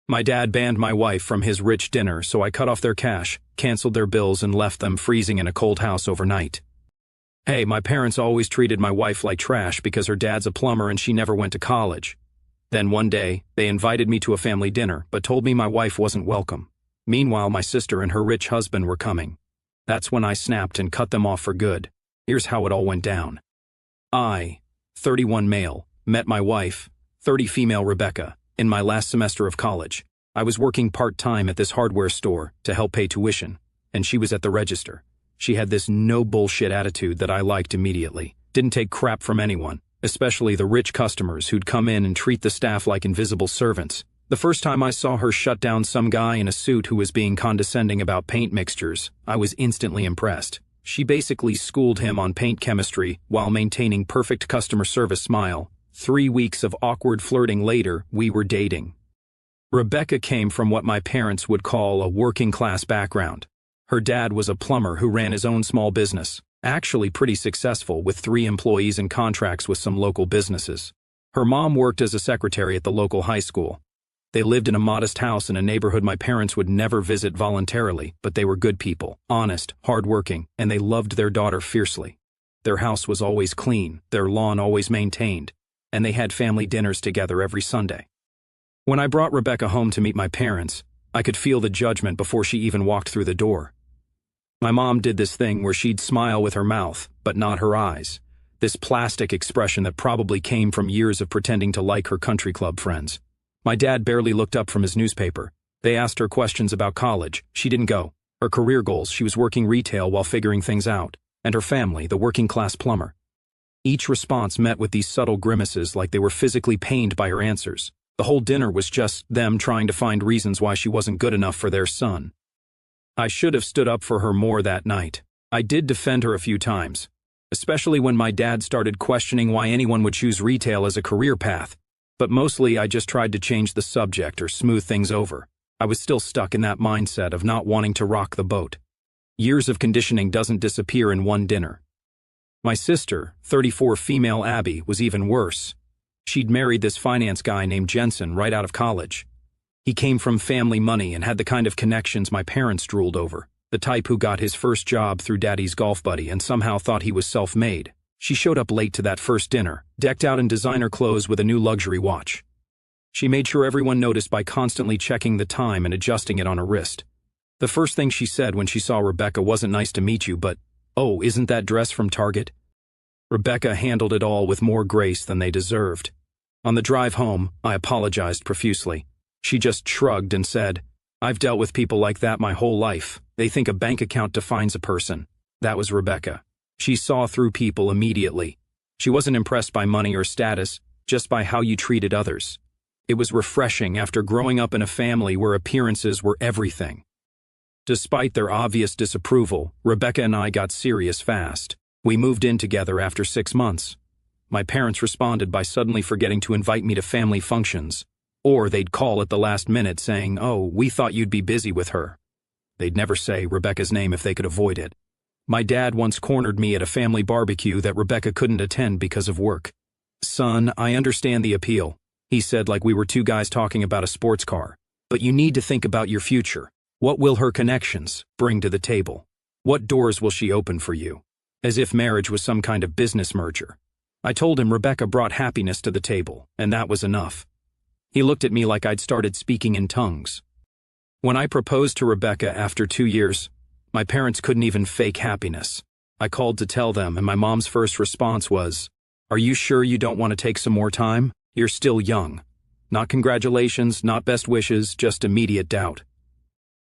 My dad banned my wife from his rich dinner, so I cut off their cash, canceled their bills, and left them freezing in a cold house overnight. Hey, my parents always treated my wife like trash because her dad's a plumber and she never went to college. Then one day, they invited me to a family dinner, but told me my wife wasn't welcome. Meanwhile, my sister and her rich husband were coming. That's when I snapped and cut them off for good. Here's how it all went down. I, 31 male, met my wife, 30 female Rebecca, in my last semester of college. I was working part-time at this hardware store to help pay tuition, and she was at the register. She had this no-bullshit attitude that I liked immediately. Didn't take crap from anyone, especially the rich customers who'd come in and treat the staff like invisible servants. The first time I saw her shut down some guy in a suit who was being condescending about paint mixtures, I was instantly impressed. She basically schooled him on paint chemistry while maintaining perfect customer service smile. 3 weeks of awkward flirting later, we were dating. Rebecca came from what my parents would call a working-class background. Her dad was a plumber who ran his own small business, actually pretty successful with 3 employees and contracts with some local businesses. Her mom worked as a secretary at the local high school. They lived in a modest house in a neighborhood my parents would never visit voluntarily, but they were good people, honest, hardworking, and they loved their daughter fiercely. Their house was always clean, their lawn always maintained, and they had family dinners together every Sunday. When I brought Rebecca home to meet my parents, I could feel the judgment before she even walked through the door. My mom did this thing where she'd smile with her mouth, but not her eyes. This plastic expression that probably came from years of pretending to like her country club friends. My dad barely looked up from his newspaper. They asked her questions about college. She didn't go. Her career goals, she was working retail while figuring things out. And her family, the working-class plumber. Each response met with these subtle grimaces like they were physically pained by her answers. The whole dinner was just them trying to find reasons why she wasn't good enough for their son. I should have stood up for her more that night. I did defend her a few times, especially when my dad started questioning why anyone would choose retail as a career path. But mostly I just tried to change the subject or smooth things over. I was still stuck in that mindset of not wanting to rock the boat. Years of conditioning doesn't disappear in one dinner. My sister, 34 female Abby, was even worse. She'd married this finance guy named Jensen right out of college. He came from family money and had the kind of connections my parents drooled over, the type who got his first job through daddy's golf buddy and somehow thought he was self-made. She showed up late to that first dinner, decked out in designer clothes with a new luxury watch. She made sure everyone noticed by constantly checking the time and adjusting it on her wrist. The first thing she said when she saw Rebecca wasn't "nice to meet you," but, "Oh, isn't that dress from Target?" Rebecca handled it all with more grace than they deserved. On the drive home, I apologized profusely. She just shrugged and said, "I've dealt with people like that my whole life. They think a bank account defines a person." That was Rebecca. She saw through people immediately. She wasn't impressed by money or status, just by how you treated others. It was refreshing after growing up in a family where appearances were everything. Despite their obvious disapproval, Rebecca and I got serious fast. We moved in together after 6 months. My parents responded by suddenly forgetting to invite me to family functions. Or they'd call at the last minute saying, "Oh, we thought you'd be busy with her." They'd never say Rebecca's name if they could avoid it. My dad once cornered me at a family barbecue that Rebecca couldn't attend because of work. "Son, I understand the appeal," he said like we were 2 guys talking about a sports car. "But you need to think about your future. What will her connections bring to the table? What doors will she open for you?" As if marriage was some kind of business merger. I told him Rebecca brought happiness to the table, and that was enough. He looked at me like I'd started speaking in tongues. When I proposed to Rebecca after 2 years, my parents couldn't even fake happiness. I called to tell them, and my mom's first response was, "Are you sure you don't want to take some more time? You're still young." Not congratulations, not best wishes, just immediate doubt.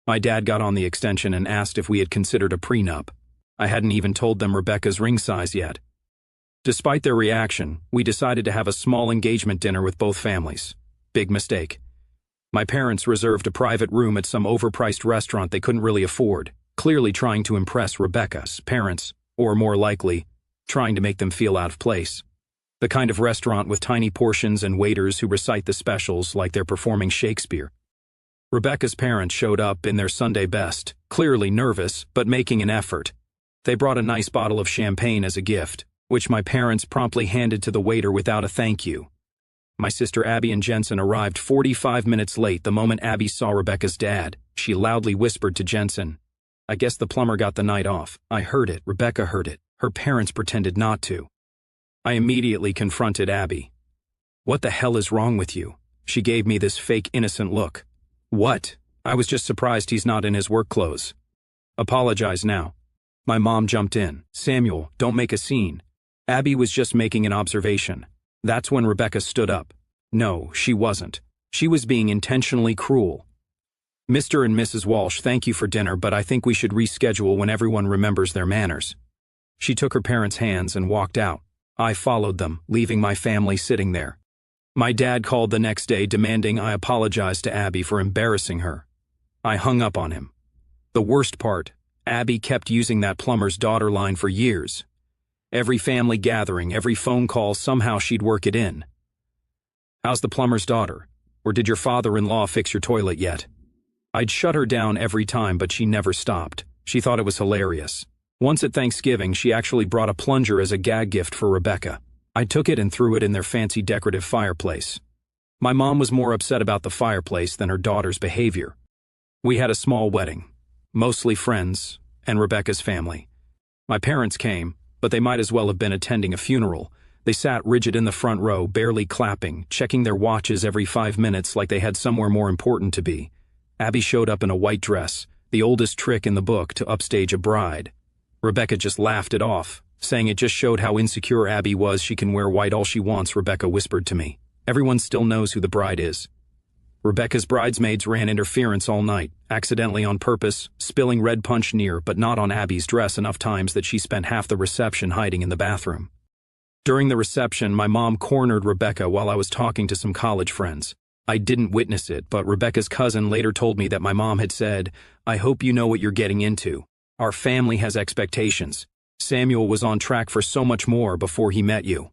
My dad got on the extension and asked if we had considered a prenup. I hadn't even told them Rebecca's ring size yet. Despite their reaction, we decided to have a small engagement dinner with both families. Big mistake. My parents reserved a private room at some overpriced restaurant they couldn't really afford, clearly trying to impress Rebecca's parents, or more likely, trying to make them feel out of place. The kind of restaurant with tiny portions and waiters who recite the specials like they're performing Shakespeare. Rebecca's parents showed up in their Sunday best, clearly nervous, but making an effort. They brought a nice bottle of champagne as a gift, which my parents promptly handed to the waiter without a thank you. My sister Abby and Jensen arrived 45 minutes late. The moment Abby saw Rebecca's dad, she loudly whispered to Jensen, "I guess the plumber got the night off." I heard it. Rebecca heard it. Her parents pretended not to. I immediately confronted Abby. "What the hell is wrong with you?" She gave me this fake innocent look. "What? I was just surprised he's not in his work clothes." "Apologize now." My mom jumped in. "Samuel, don't make a scene. Abby was just making an observation." That's when Rebecca stood up. No, she wasn't. She was being intentionally cruel. "Mr. and Mrs. Walsh, thank you for dinner, but I think we should reschedule when everyone remembers their manners." She took her parents' hands and walked out. I followed them, leaving my family sitting there. My dad called the next day demanding I apologize to Abby for embarrassing her. I hung up on him. The worst part, Abby kept using that plumber's daughter line for years. Every family gathering, every phone call, somehow she'd work it in. "How's the plumber's daughter? Or did your father-in-law fix your toilet yet?" I'd shut her down every time, but she never stopped. She thought it was hilarious. Once at Thanksgiving, she actually brought a plunger as a gag gift for Rebecca. I took it and threw it in their fancy decorative fireplace. My mom was more upset about the fireplace than her daughter's behavior. We had a small wedding, mostly friends, and Rebecca's family. My parents came, but they might as well have been attending a funeral. They sat rigid in the front row, barely clapping, checking their watches every 5 minutes like they had somewhere more important to be. Abby showed up in a white dress, the oldest trick in the book to upstage a bride. Rebecca just laughed it off, saying it just showed how insecure Abby was. "She can wear white all she wants," Rebecca whispered to me. "Everyone still knows who the bride is." Rebecca's bridesmaids ran interference all night, accidentally on purpose, spilling red punch near but not on Abby's dress enough times that she spent half the reception hiding in the bathroom. During the reception, my mom cornered Rebecca while I was talking to some college friends. I didn't witness it, but Rebecca's cousin later told me that my mom had said, "I hope you know what you're getting into. Our family has expectations. Samuel was on track for so much more before he met you."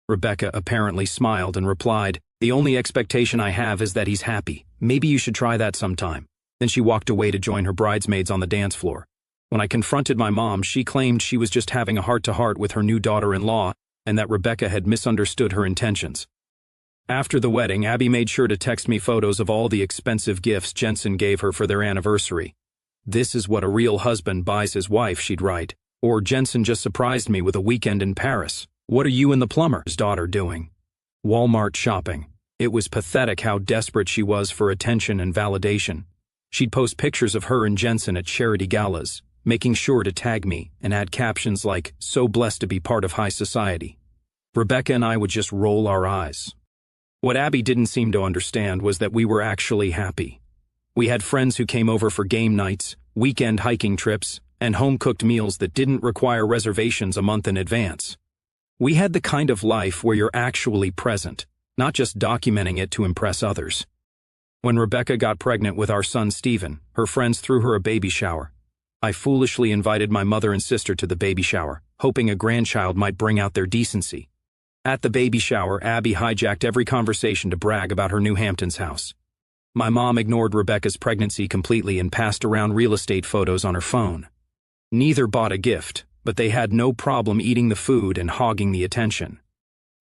Rebecca apparently smiled and replied, "The only expectation I have is that he's happy. Maybe you should try that sometime." Then she walked away to join her bridesmaids on the dance floor. When I confronted my mom, she claimed she was just having a heart-to-heart with her new daughter-in-law and that Rebecca had misunderstood her intentions. After the wedding, Abby made sure to text me photos of all the expensive gifts Jensen gave her for their anniversary. "This is what a real husband buys his wife," she'd write. Or, "Jensen just surprised me with a weekend in Paris. What are you and the plumber's daughter doing?" Walmart shopping. It was pathetic how desperate she was for attention and validation. She'd post pictures of her and Jensen at charity galas, making sure to tag me and add captions like, "So blessed to be part of high society." Rebecca and I would just roll our eyes. What Abby didn't seem to understand was that we were actually happy. We had friends who came over for game nights, weekend hiking trips, and home-cooked meals that didn't require reservations a month in advance. We had the kind of life where you're actually present, not just documenting it to impress others. When Rebecca got pregnant with our son Stephen, her friends threw her a baby shower. I foolishly invited my mother and sister to the baby shower, hoping a grandchild might bring out their decency. At the baby shower, Abby hijacked every conversation to brag about her New Hamptons house. My mom ignored Rebecca's pregnancy completely and passed around real estate photos on her phone. Neither bought a gift, but they had no problem eating the food and hogging the attention.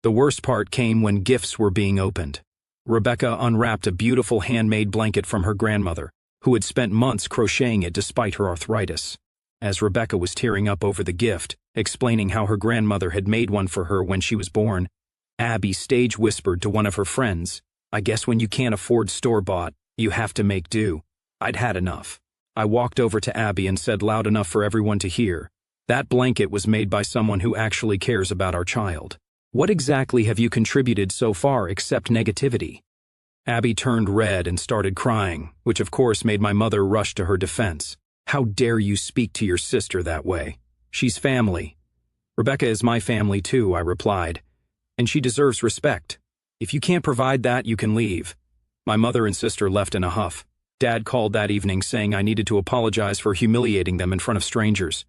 The worst part came when gifts were being opened. Rebecca unwrapped a beautiful handmade blanket from her grandmother, who had spent months crocheting it despite her arthritis. As Rebecca was tearing up over the gift, explaining how her grandmother had made one for her when she was born, Abby stage whispered to one of her friends, "I guess when you can't afford store-bought, you have to make do." I'd had enough. I walked over to Abby and said loud enough for everyone to hear, "That blanket was made by someone who actually cares about our child. What exactly have you contributed so far except negativity?" Abby turned red and started crying, which of course made my mother rush to her defense. "How dare you speak to your sister that way? She's family." "Rebecca is my family too," I replied, "and she deserves respect. If you can't provide that, you can leave." My mother and sister left in a huff. Dad called that evening saying I needed to apologize for humiliating them in front of strangers.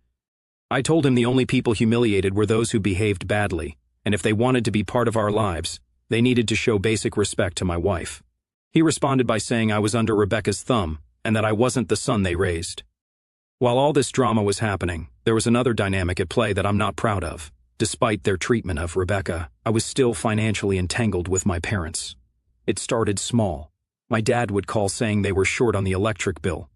I told him the only people humiliated were those who behaved badly, and if they wanted to be part of our lives, they needed to show basic respect to my wife. He responded by saying I was under Rebecca's thumb and that I wasn't the son they raised. While all this drama was happening, there was another dynamic at play that I'm not proud of. Despite their treatment of Rebecca, I was still financially entangled with my parents. It started small. My dad would call saying they were short on the electric bill.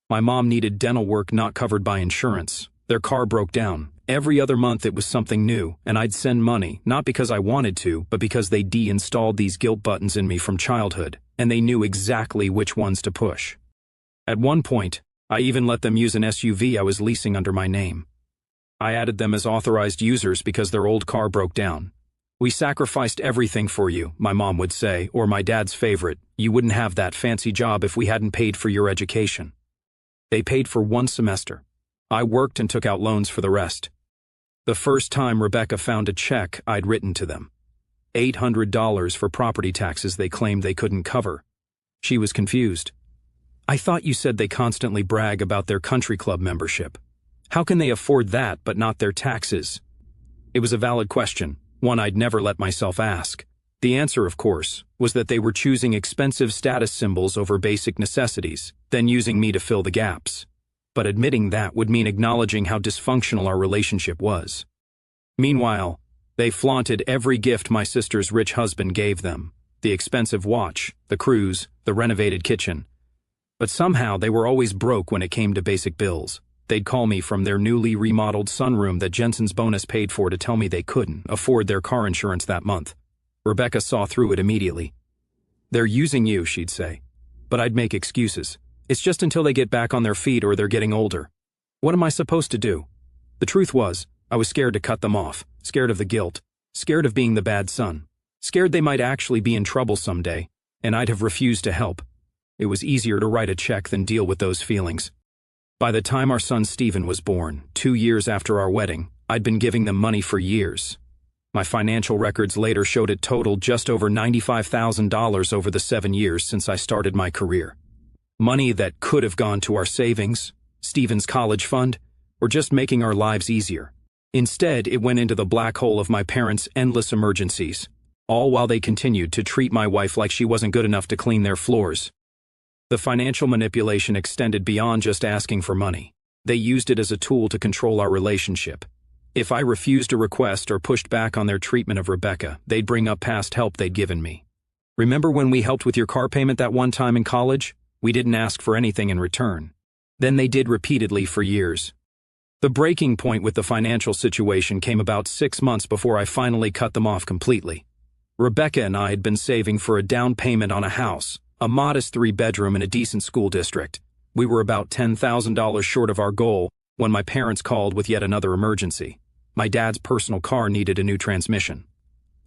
My mom needed dental work not covered by insurance. Their car broke down. Every other month it was something new, and I'd send money, not because I wanted to, but because they de-installed these guilt buttons in me from childhood, and they knew exactly which ones to push. At one point, I even let them use an SUV I was leasing under my name. I added them as authorized users because their old car broke down. "We sacrificed everything for you," my mom would say, or my dad's favorite, "You wouldn't have that fancy job if we hadn't paid for your education." They paid for one semester. I worked and took out loans for the rest. The first time Rebecca found a check I'd written to them. $800 for property taxes they claimed they couldn't cover. She was confused. "I thought you said they constantly brag about their country club membership. How can they afford that but not their taxes?" It was a valid question, one I'd never let myself ask. The answer, of course, was that they were choosing expensive status symbols over basic necessities, then using me to fill the gaps. But admitting that would mean acknowledging how dysfunctional our relationship was. Meanwhile, they flaunted every gift my sister's rich husband gave them: the expensive watch, the cruise, the renovated kitchen. But somehow they were always broke when it came to basic bills. They'd call me from their newly remodeled sunroom that Jensen's bonus paid for to tell me they couldn't afford their car insurance that month. Rebecca saw through it immediately. "They're using you," she'd say. But I'd make excuses. "It's just until they get back on their feet or they're getting older." What am I supposed to do? The truth was, I was scared to cut them off, scared of the guilt, scared of being the bad son, scared they might actually be in trouble someday, and I'd have refused to help. It was easier to write a check than deal with those feelings. By the time our son Stephen was born, 2 years after our wedding, I'd been giving them money for years. My financial records later showed it totaled just over $95,000 over the 7 years since I started my career. Money that could have gone to our savings, Stephen's college fund, or just making our lives easier. Instead, it went into the black hole of my parents' endless emergencies, all while they continued to treat my wife like she wasn't good enough to clean their floors. The financial manipulation extended beyond just asking for money. They used it as a tool to control our relationship. If I refused a request or pushed back on their treatment of Rebecca, they'd bring up past help they'd given me. "Remember when we helped with your car payment that one time in college? We didn't ask for anything in return." Then they did repeatedly for years. The breaking point with the financial situation came about 6 months before I finally cut them off completely. Rebecca and I had been saving for a down payment on a house, a modest 3-bedroom in a decent school district. We were about $10,000 short of our goal when my parents called with yet another emergency. My dad's personal car needed a new transmission.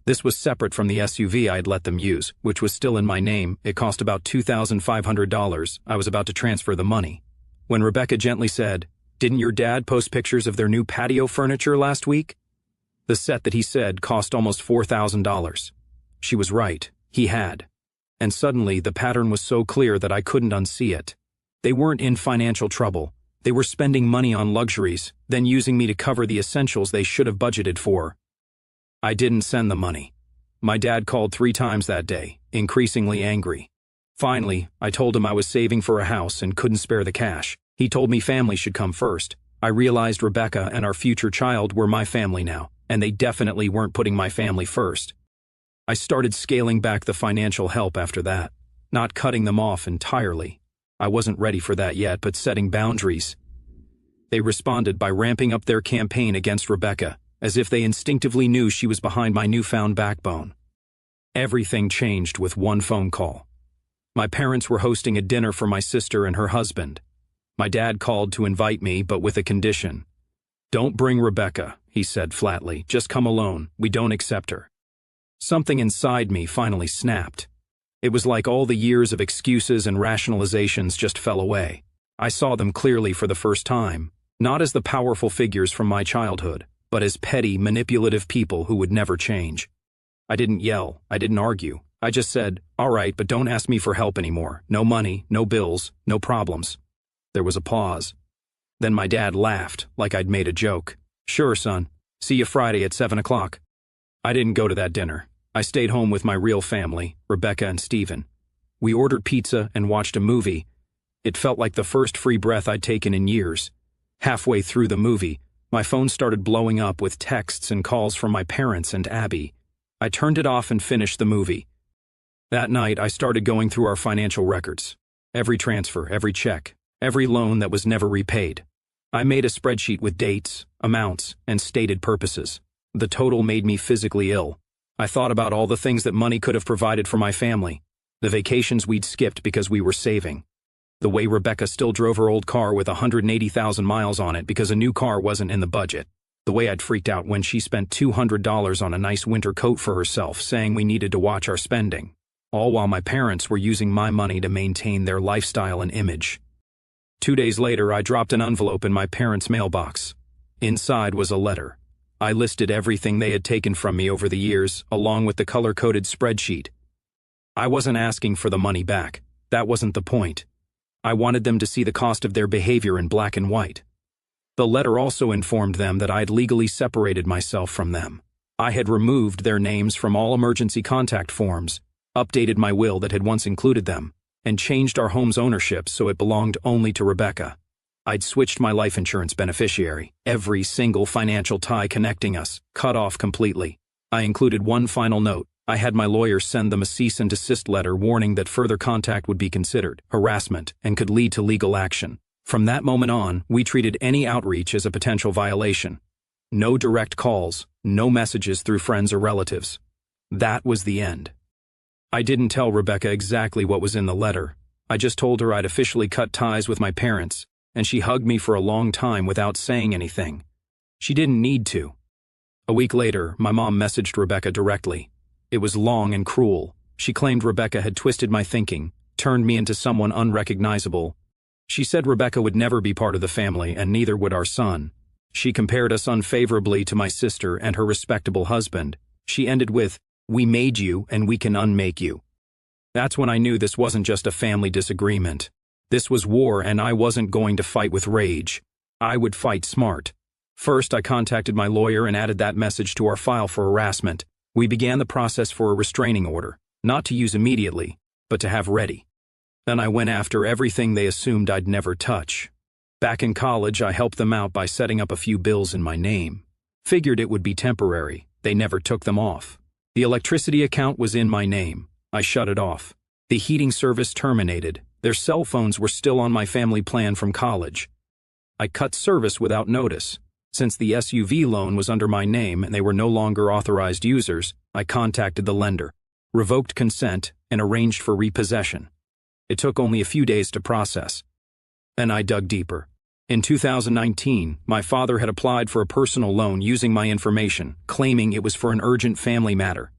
This was separate from the SUV I had let them use, which was still in my name. It cost about $2,500. I was about to transfer the money when Rebecca gently said, "Didn't your dad post pictures of their new patio furniture last week?" The set that he said cost almost $4,000. She was right. He had. And suddenly, the pattern was so clear that I couldn't unsee it. They weren't in financial trouble. They were spending money on luxuries, then using me to cover the essentials they should have budgeted for. I didn't send the money. My dad called 3 times that day, increasingly angry. Finally, I told him I was saving for a house and couldn't spare the cash. He told me family should come first. I realized Rebecca and our future child were my family now, and they definitely weren't putting my family first. I started scaling back the financial help after that, not cutting them off entirely. I wasn't ready for that yet, but setting boundaries. They responded by ramping up their campaign against Rebecca, as if they instinctively knew she was behind my newfound backbone. Everything changed with one phone call. My parents were hosting a dinner for my sister and her husband. My dad called to invite me, but with a condition. "Don't bring Rebecca," he said flatly. "Just come alone. We don't accept her." Something inside me finally snapped. It was like all the years of excuses and rationalizations just fell away. I saw them clearly for the first time, not as the powerful figures from my childhood, but as petty, manipulative people who would never change. I didn't yell, I didn't argue. I just said, "All right, but don't ask me for help anymore. No money, no bills, no problems." There was a pause. Then my dad laughed, like I'd made a joke. "Sure, son. See you Friday at 7 o'clock. I didn't go to that dinner. I stayed home with my real family, Rebecca and Stephen. We ordered pizza and watched a movie. It felt like the first free breath I'd taken in years. Halfway through the movie, My phone started blowing up with texts and calls from my parents and Abby. I turned it off and finished the movie. That night, I started going through our financial records. Every transfer, every check, every loan that was never repaid. I made a spreadsheet with dates, amounts, and stated purposes. The total made me physically ill. I thought about all the things that money could have provided for my family. The vacations we'd skipped because we were saving. The way Rebecca still drove her old car with 180,000 miles on it because a new car wasn't in the budget. The way I'd freaked out when she spent $200 on a nice winter coat for herself, saying we needed to watch our spending. All while my parents were using my money to maintain their lifestyle and image. 2 days later, I dropped an envelope in my parents' mailbox. Inside was a letter. I listed everything they had taken from me over the years, along with the color-coded spreadsheet. I wasn't asking for the money back. That wasn't the point. I wanted them to see the cost of their behavior in black and white. The letter also informed them that I had legally separated myself from them. I had removed their names from all emergency contact forms, updated my will that had once included them, and changed our home's ownership so it belonged only to Rebecca. I'd switched my life insurance beneficiary, every single financial tie connecting us, cut off completely. I included one final note. I had my lawyer send them a cease and desist letter warning that further contact would be considered harassment and could lead to legal action. From that moment on, we treated any outreach as a potential violation. No direct calls, no messages through friends or relatives. That was the end. I didn't tell Rebecca exactly what was in the letter. I just told her I'd officially cut ties with my parents, and she hugged me for a long time without saying anything. She didn't need to. A week later, my mom messaged Rebecca directly. It was long and cruel. She claimed Rebecca had twisted my thinking, turned me into someone unrecognizable. She said Rebecca would never be part of the family, and neither would our son. She compared us unfavorably to my sister and her respectable husband. She ended with, "We made you, and we can unmake you." That's when I knew this wasn't just a family disagreement. This was war, and I wasn't going to fight with rage. I would fight smart. First, I contacted my lawyer and added that message to our file for harassment. We began the process for a restraining order, not to use immediately, but to have ready. Then I went after everything they assumed I'd never touch. Back in college, I helped them out by setting up a few bills in my name. Figured it would be temporary. They never took them off. The electricity account was in my name. I shut it off. The heating service terminated. Their cell phones were still on my family plan from college. I cut service without notice. Since the SUV loan was under my name and they were no longer authorized users, I contacted the lender, revoked consent, and arranged for repossession. It took only a few days to process. Then I dug deeper. In 2019, my father had applied for a personal loan using my information, claiming it was for an urgent family matter.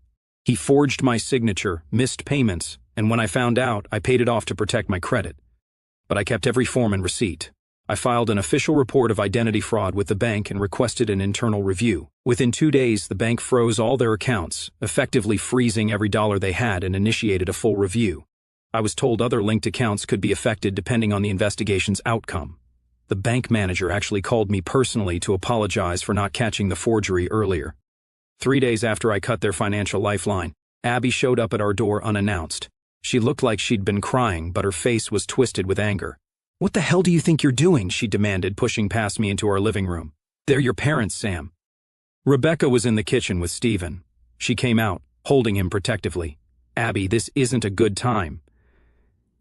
He forged my signature, missed payments, and when I found out, I paid it off to protect my credit. But I kept every form and receipt. I filed an official report of identity fraud with the bank and requested an internal review. Within 2 days, the bank froze all their accounts, effectively freezing every dollar they had, and initiated a full review. I was told other linked accounts could be affected depending on the investigation's outcome. The bank manager actually called me personally to apologize for not catching the forgery earlier. 3 days after I cut their financial lifeline, Abby showed up at our door unannounced. She looked like she'd been crying, but her face was twisted with anger. "What the hell do you think you're doing?" she demanded, pushing past me into our living room. "They're your parents, Sam." Rebecca was in the kitchen with Stephen. She came out, holding him protectively. "Abby, this isn't a good time."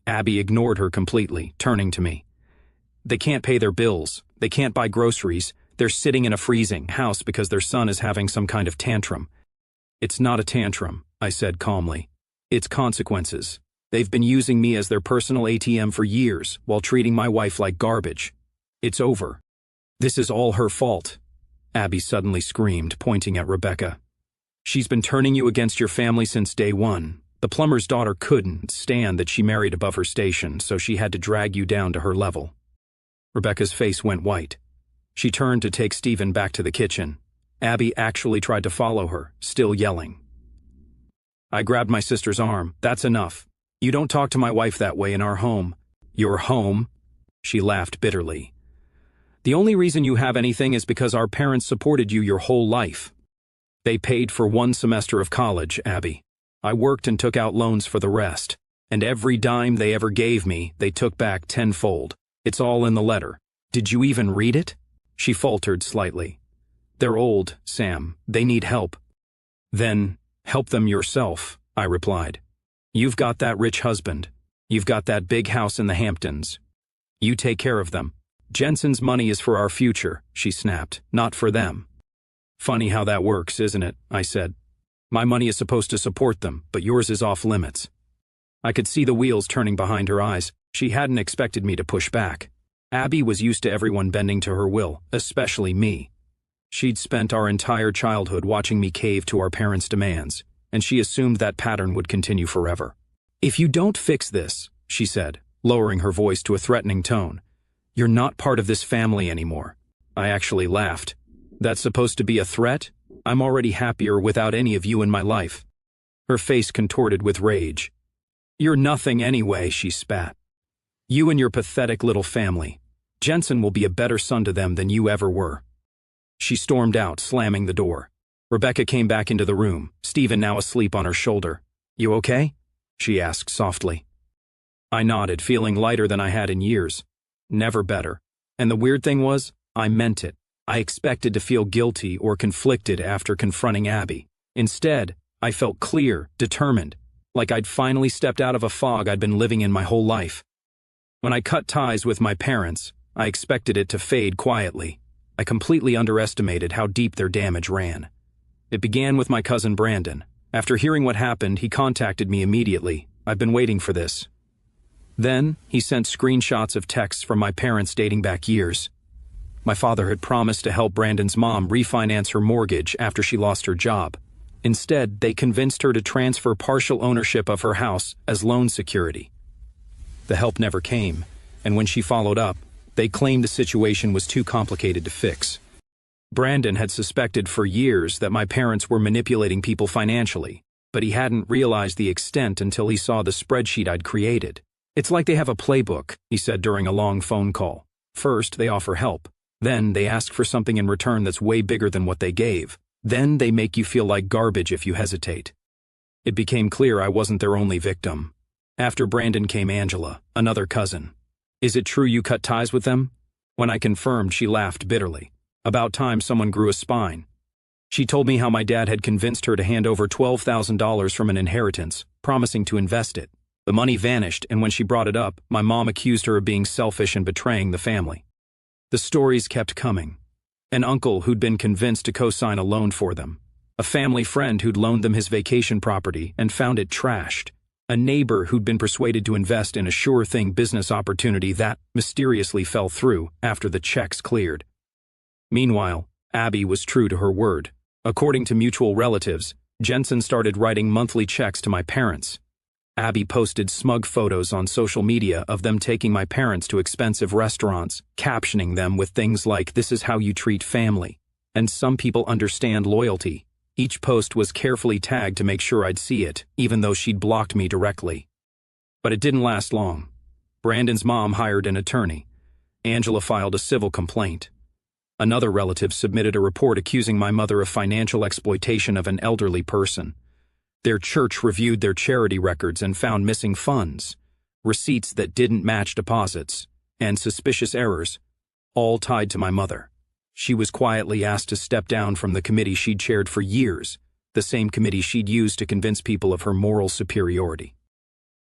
Abby ignored her completely, turning to me. "They can't pay their bills. They can't buy groceries. They're sitting in a freezing house because their son is having some kind of tantrum." "It's not a tantrum," I said calmly. "It's consequences. They've been using me as their personal ATM for years while treating my wife like garbage. It's over. This is all her fault." Abby suddenly screamed, pointing at Rebecca. "She's been turning you against your family since day one. The plumber's daughter couldn't stand that she married above her station, so she had to drag you down to her level." Rebecca's face went white. She turned to take Stephen back to the kitchen. Abby actually tried to follow her, still yelling. I grabbed my sister's arm. "That's enough. You don't talk to my wife that way in our home." "Your home?" She laughed bitterly. "The only reason you have anything is because our parents supported you your whole life. They paid for 1 semester of college, Abby. I worked and took out loans for the rest. And every dime they ever gave me, they took back tenfold. It's all in the letter. Did you even read it?" She faltered slightly. They're old, Sam. They need help. Then, help them yourself, I replied. You've got that rich husband. You've got that big house in the Hamptons. You take care of them. Jensen's money is for our future, she snapped, not for them. Funny how that works, isn't it? I said. My money is supposed to support them, but yours is off limits. I could see the wheels turning behind her eyes. She hadn't expected me to push back. Abby was used to everyone bending to her will, especially me. She'd spent our entire childhood watching me cave to our parents' demands, and she assumed that pattern would continue forever. If you don't fix this, she said, lowering her voice to a threatening tone, you're not part of this family anymore. I actually laughed. That's supposed to be a threat? I'm already happier without any of you in my life. Her face contorted with rage. You're nothing anyway, she spat. You and your pathetic little family. Jensen will be a better son to them than you ever were. She stormed out, slamming the door. Rebecca came back into the room, Stephen now asleep on her shoulder. You okay? She asked softly. I nodded, feeling lighter than I had in years. Never better. And the weird thing was, I meant it. I expected to feel guilty or conflicted after confronting Abby. Instead, I felt clear, determined, like I'd finally stepped out of a fog I'd been living in my whole life. When I cut ties with my parents, I expected it to fade quietly. I completely underestimated how deep their damage ran. It began with my cousin Brandon. After hearing what happened, he contacted me immediately. I've been waiting for this. Then, he sent screenshots of texts from my parents dating back years. My father had promised to help Brandon's mom refinance her mortgage after she lost her job. Instead, they convinced her to transfer partial ownership of her house as loan security. The help never came, and when she followed up, they claimed the situation was too complicated to fix. Brandon had suspected for years that my parents were manipulating people financially, but he hadn't realized the extent until he saw the spreadsheet I'd created. It's like they have a playbook, he said during a long phone call. First, they offer help. Then, they ask for something in return that's way bigger than what they gave. Then, they make you feel like garbage if you hesitate. It became clear I wasn't their only victim. After Brandon came Angela, another cousin. Is it true you cut ties with them? When I confirmed, she laughed bitterly. About time someone grew a spine. She told me how my dad had convinced her to hand over $12,000 from an inheritance, promising to invest it. The money vanished, and when she brought it up, my mom accused her of being selfish and betraying the family. The stories kept coming. An uncle who'd been convinced to co-sign a loan for them. A family friend who'd loaned them his vacation property and found it trashed. A neighbor who'd been persuaded to invest in a sure-thing business opportunity that mysteriously fell through after the checks cleared. Meanwhile, Abby was true to her word. According to mutual relatives, Jensen started writing monthly checks to my parents. Abby posted smug photos on social media of them taking my parents to expensive restaurants, captioning them with things like, "This is how you treat family," and "Some people understand loyalty." Each post was carefully tagged to make sure I'd see it, even though she'd blocked me directly. But it didn't last long. Brandon's mom hired an attorney. Angela filed a civil complaint. Another relative submitted a report accusing my mother of financial exploitation of an elderly person. Their church reviewed their charity records and found missing funds, receipts that didn't match deposits, and suspicious errors, all tied to my mother. She was quietly asked to step down from the committee she'd chaired for years, the same committee she'd used to convince people of her moral superiority.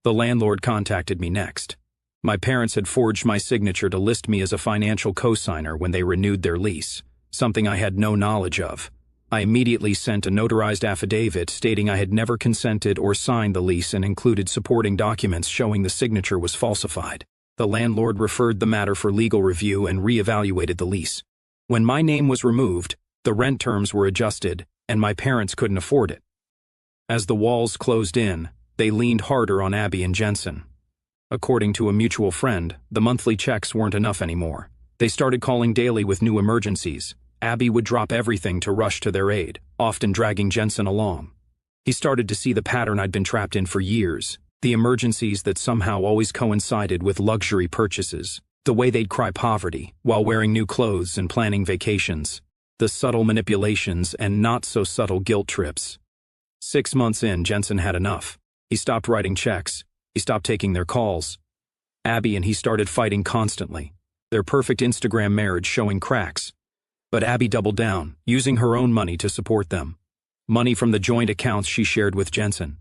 The landlord contacted me next. My parents had forged my signature to list me as a financial co-signer when they renewed their lease, something I had no knowledge of. I immediately sent a notarized affidavit stating I had never consented or signed the lease and included supporting documents showing the signature was falsified. The landlord referred the matter for legal review and reevaluated the lease. When my name was removed, the rent terms were adjusted, and my parents couldn't afford it. As the walls closed in, they leaned harder on Abby and Jensen. According to a mutual friend, the monthly checks weren't enough anymore. They started calling daily with new emergencies. Abby would drop everything to rush to their aid, often dragging Jensen along. He started to see the pattern I'd been trapped in for years, the emergencies that somehow always coincided with luxury purchases, the way they'd cry poverty while wearing new clothes and planning vacations, the subtle manipulations and not-so-subtle guilt trips. 6 months in, Jensen had enough. He stopped writing checks. He stopped taking their calls. Abby and he started fighting constantly, their perfect Instagram marriage showing cracks. But Abby doubled down, using her own money to support them. Money from the joint accounts she shared with Jensen.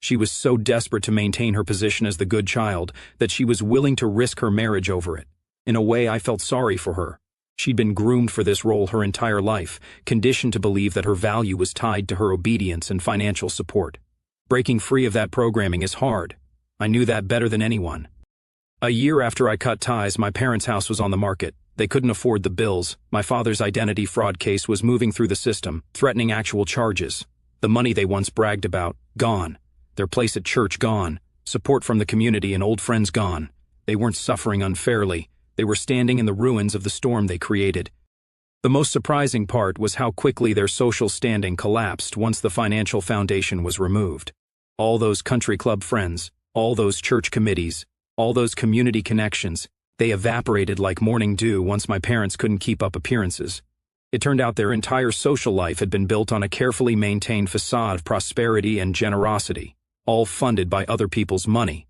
She was so desperate to maintain her position as the good child that she was willing to risk her marriage over it. In a way, I felt sorry for her. She'd been groomed for this role her entire life, conditioned to believe that her value was tied to her obedience and financial support. Breaking free of that programming is hard. I knew that better than anyone. A year after I cut ties, my parents' house was on the market. They couldn't afford the bills. My father's identity fraud case was moving through the system, threatening actual charges. The money they once bragged about, gone. Their place at church gone. Support from the community and old friends gone. They weren't suffering unfairly. They were standing in the ruins of the storm they created. The most surprising part was how quickly their social standing collapsed once the financial foundation was removed. All those country club friends, all those church committees, all those community connections, they evaporated like morning dew once my parents couldn't keep up appearances. It turned out their entire social life had been built on a carefully maintained facade of prosperity and generosity, all funded by other people's money.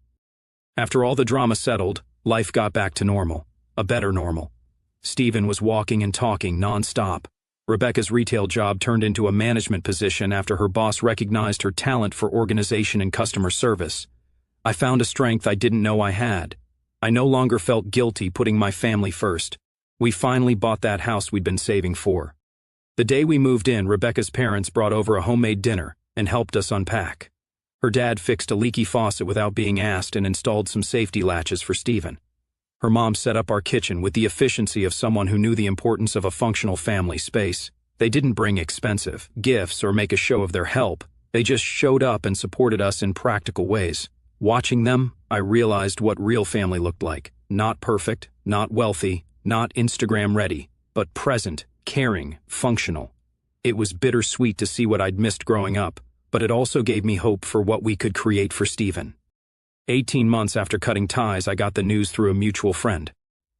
After all the drama settled, life got back to normal, a better normal. Stephen was walking and talking non-stop. Rebecca's retail job turned into a management position after her boss recognized her talent for organization and customer service. I found a strength I didn't know I had. I no longer felt guilty putting my family first. We finally bought that house we'd been saving for. The day we moved in, Rebecca's parents brought over a homemade dinner and helped us unpack. Her dad fixed a leaky faucet without being asked and installed some safety latches for Stephen. Her mom set up our kitchen with the efficiency of someone who knew the importance of a functional family space. They didn't bring expensive gifts or make a show of their help. They just showed up and supported us in practical ways. Watching them, I realized what real family looked like. Not perfect, not wealthy, not Instagram ready, but present, caring, functional. It was bittersweet to see what I'd missed growing up, but it also gave me hope for what we could create for Stephen. 18 months after cutting ties, I got the news through a mutual friend.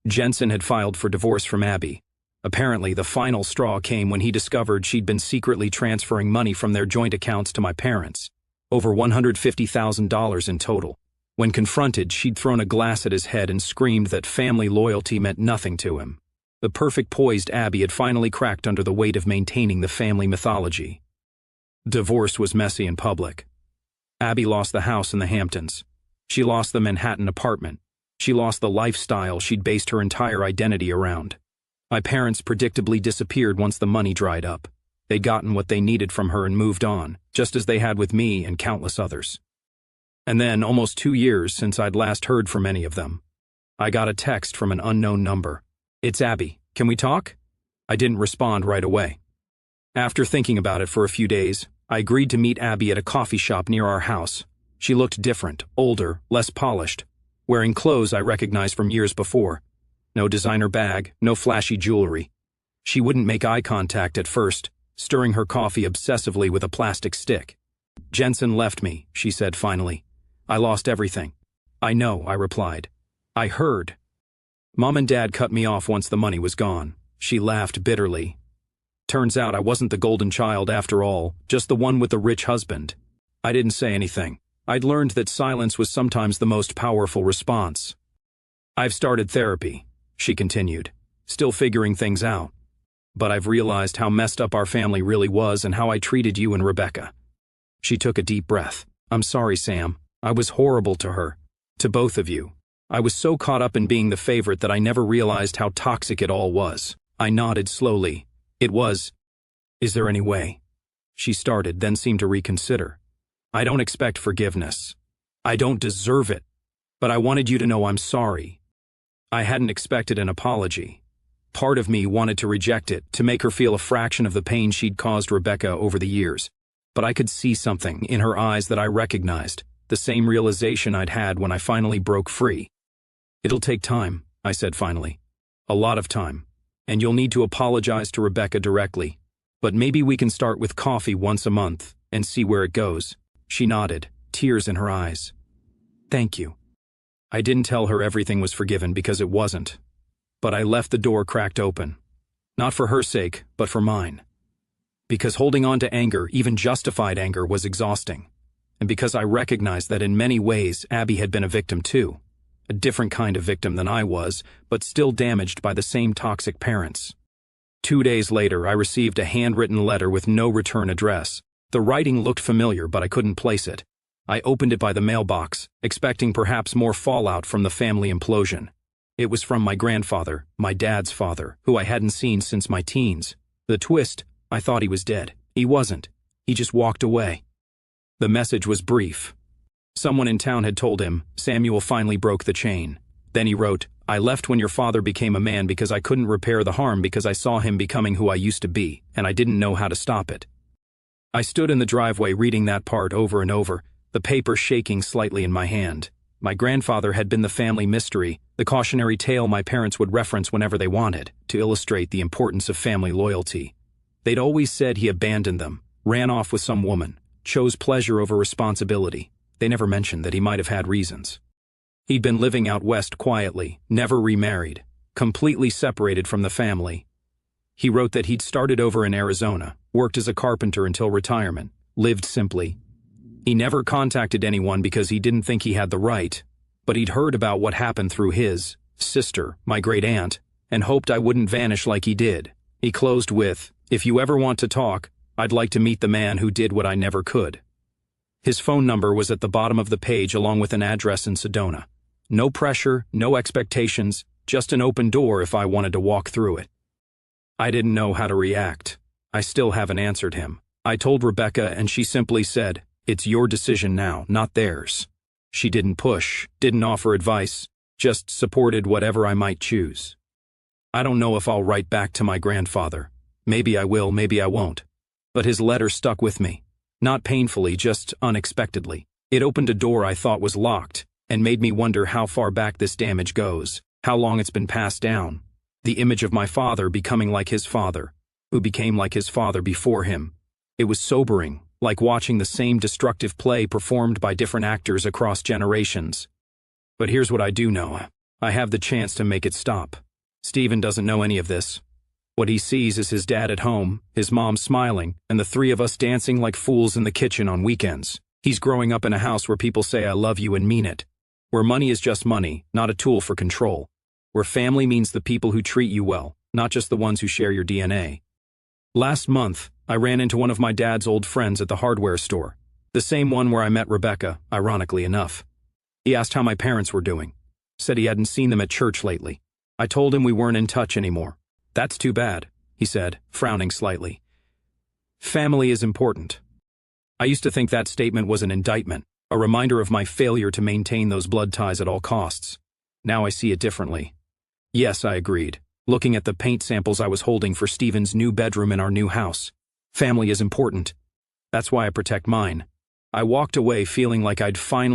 Jensen had filed for divorce from Abby. Apparently, the final straw came when he discovered she'd been secretly transferring money from their joint accounts to my parents. Over $150,000 in total. When confronted, she'd thrown a glass at his head and screamed that family loyalty meant nothing to him. The perfect poised Abby had finally cracked under the weight of maintaining the family mythology. Divorce was messy and public. Abby lost the house in the Hamptons. She lost the Manhattan apartment. She lost the lifestyle she'd based her entire identity around. My parents predictably disappeared once the money dried up. They'd gotten what they needed from her and moved on, just as they had with me and countless others. And then, almost 2 years since I'd last heard from any of them, I got a text from an unknown number. "It's Abby. Can we talk?" I didn't respond right away. After thinking about it for a few days, I agreed to meet Abby at a coffee shop near our house. She looked different, older, less polished, wearing clothes I recognized from years before. No designer bag, no flashy jewelry. She wouldn't make eye contact at first, stirring her coffee obsessively with a plastic stick. "Jensen left me," she said finally. "I lost everything." "I know," I replied. "I heard." "Mom and Dad cut me off once the money was gone." She laughed bitterly. "Turns out I wasn't the golden child after all, just the one with the rich husband." I didn't say anything. I'd learned that silence was sometimes the most powerful response. "I've started therapy," she continued, "still figuring things out. But I've realized how messed up our family really was and how I treated you and Rebecca." She took a deep breath. "I'm sorry, Sam. I was horrible to her. To both of you. I was so caught up in being the favorite that I never realized how toxic it all was." I nodded slowly. "It was. Is there any way?" She started, then seemed to reconsider. "I don't expect forgiveness. I don't deserve it. But I wanted you to know I'm sorry." I hadn't expected an apology. Part of me wanted to reject it, to make her feel a fraction of the pain she'd caused Rebecca over the years. But I could see something in her eyes that I recognized, the same realization I'd had when I finally broke free. "It'll take time," I said finally. "A lot of time. And you'll need to apologize to Rebecca directly. But maybe we can start with coffee once a month and see where it goes." She nodded, tears in her eyes. "Thank you." I didn't tell her everything was forgiven because it wasn't. But I left the door cracked open. Not for her sake, but for mine. Because holding on to anger, even justified anger, was exhausting. And because I recognized that in many ways Abby had been a victim too. A different kind of victim than I was, but still damaged by the same toxic parents. 2 days later, I received a handwritten letter with no return address. The writing looked familiar, but I couldn't place it. I opened it by the mailbox, expecting perhaps more fallout from the family implosion. It was from my grandfather, my dad's father, who I hadn't seen since my teens. The twist, I thought he was dead. He wasn't. He just walked away. The message was brief. Someone in town had told him, Samuel finally broke the chain. Then he wrote, I left when your father became a man because I couldn't repair the harm because I saw him becoming who I used to be, and I didn't know how to stop it. I stood in the driveway reading that part over and over, the paper shaking slightly in my hand. My grandfather had been the family mystery, the cautionary tale my parents would reference whenever they wanted, to illustrate the importance of family loyalty. They'd always said he abandoned them, ran off with some woman, chose pleasure over responsibility. They never mentioned that he might have had reasons. He'd been living out west quietly, never remarried, completely separated from the family. He wrote that he'd started over in Arizona, worked as a carpenter until retirement, lived simply. He never contacted anyone because he didn't think he had the right, but he'd heard about what happened through his sister, my great aunt, and hoped I wouldn't vanish like he did. He closed with, if you ever want to talk, I'd like to meet the man who did what I never could. His phone number was at the bottom of the page along with an address in Sedona. No pressure, no expectations, just an open door if I wanted to walk through it. I didn't know how to react. I still haven't answered him. I told Rebecca and she simply said, it's your decision now, not theirs. She didn't push, didn't offer advice, just supported whatever I might choose. I don't know if I'll write back to my grandfather. Maybe I will, maybe I won't. But his letter stuck with me. Not painfully, just unexpectedly. It opened a door I thought was locked, and made me wonder how far back this damage goes, how long it's been passed down. The image of my father becoming like his father, who became like his father before him. It was sobering, like watching the same destructive play performed by different actors across generations. But here's what I do know. I have the chance to make it stop. Stephen doesn't know any of this. What he sees is his dad at home, his mom smiling, and the three of us dancing like fools in the kitchen on weekends. He's growing up in a house where people say I love you and mean it. Where money is just money, not a tool for control. Where family means the people who treat you well, not just the ones who share your DNA. Last month, I ran into one of my dad's old friends at the hardware store. The same one where I met Rebecca, ironically enough. He asked how my parents were doing. Said he hadn't seen them at church lately. I told him we weren't in touch anymore. That's too bad, he said, frowning slightly. Family is important. I used to think that statement was an indictment, a reminder of my failure to maintain those blood ties at all costs. Now I see it differently. Yes, I agreed, looking at the paint samples I was holding for Stephen's new bedroom in our new house. Family is important. That's why I protect mine. I walked away feeling like I'd finally